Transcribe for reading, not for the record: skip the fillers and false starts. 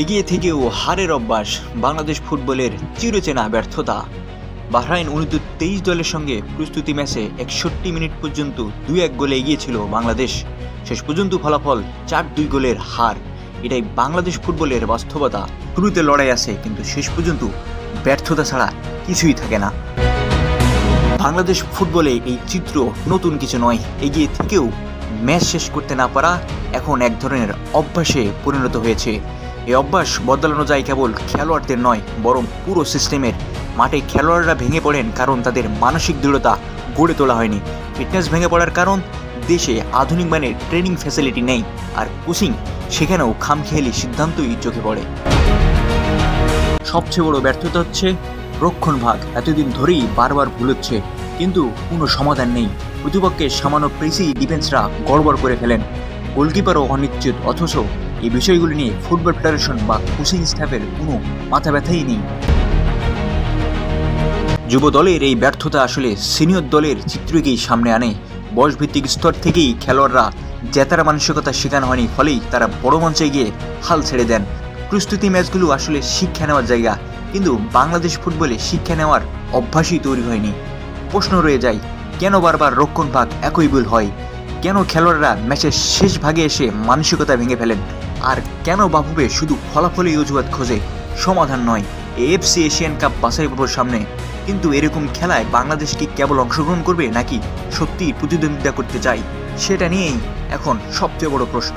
এগিয়ে থেকেও হারের অভ্যাস বাংলাদেশ ফুটবলের চিরচেনা ব্যর্থতা। বাহরাইন অনূর্ধ্ব-23 দলের সঙ্গে প্রস্তুতি ম্যাচে 61 মিনিট পর্যন্ত 2-1 গোলে এগিয়ে ছিল বাংলাদেশ। শেষ পর্যন্ত ফলাফল 4-2 গোলের হার। এটাই বাংলাদেশ ফুটবলের বাস্তবতা। শুরুতে লড়াই আছে, কিন্তু শেষ পর্যন্ত ব্যর্থতা ছাড়া কিছুই থাকে না। বাংলাদেশ ফুটবলে এই চিত্র নতুন কিছু নয়। এগিয়ে থেকেও ম্যাচ শেষ করতে না পারা এখন এক ধরনের অভ্যাসে পরিণত হয়েছে। এই অভ্যাস বদলানো যায় কেবল খেলোয়াড়দের নয়, বরং পুরো সিস্টেমের। মাঠে খেলোয়াড়রা ভেঙে পড়েন কারণ তাদের মানসিক দৃঢ়তা গড়ে তোলা হয়নি। ফিটনেস ভেঙে পড়ার কারণ দেশে আধুনিক মানের ট্রেনিং ফ্যাসিলিটি নেই, আর কোচিং সেখানেও খামখেয়ালি সিদ্ধান্তই চোখে পড়ে। সবচেয়ে বড় ব্যর্থতা হচ্ছে রক্ষণভাগ। এতদিন ধরেই বারবার ভুল হচ্ছে, কিন্তু কোনো সমাধান নেই। প্রতিপক্ষের সামান্য প্রেসি ডিফেন্সরা গড়বড় করে ফেলেন, গোলকিপারও অনিশ্চিত। অথচ এই বিষয়গুলি নিয়ে ফুটবল ফেডারেশন বা কোচিং স্টাফের কোনো মাথা ব্যথাই নেই। যুব দলের এই ব্যর্থতা আসলে সিনিয়র দলের চিত্রকেই সামনে আনে। বয়সভিত্তিক স্তর থেকেই খেলোয়াড়রা জেতার মানসিকতা শেখানো হয়নি, ফলেই তারা বড় মঞ্চে গিয়ে হাল ছেড়ে দেন। প্রস্তুতি ম্যাচগুলো আসলে শিক্ষা নেওয়ার জায়গা, কিন্তু বাংলাদেশ ফুটবলে শিক্ষা নেওয়ার অভ্যাসই তৈরি হয়নি। প্রশ্ন রয়ে যায়, কেন বারবার রক্ষণভাগ একই ভুল হয়? কেন খেলোয়াড়রা ম্যাচের শেষ ভাগে এসে মানসিকতা ভেঙে ফেলেন? আর কেন বাফুফে শুধু ফলাফলই অজুহাত খোঁজে, সমাধান নয়? এএফসি এশিয়ান কাপ বাছাই পর্বের সামনে, কিন্তু এরকম খেলায় বাংলাদেশ কি কেবল অংশগ্রহণ করবে, নাকি সত্যিই প্রতিদ্বন্দ্বিতা করতে চায়? সেটা নিয়েই এখন সবচেয়ে বড় প্রশ্ন।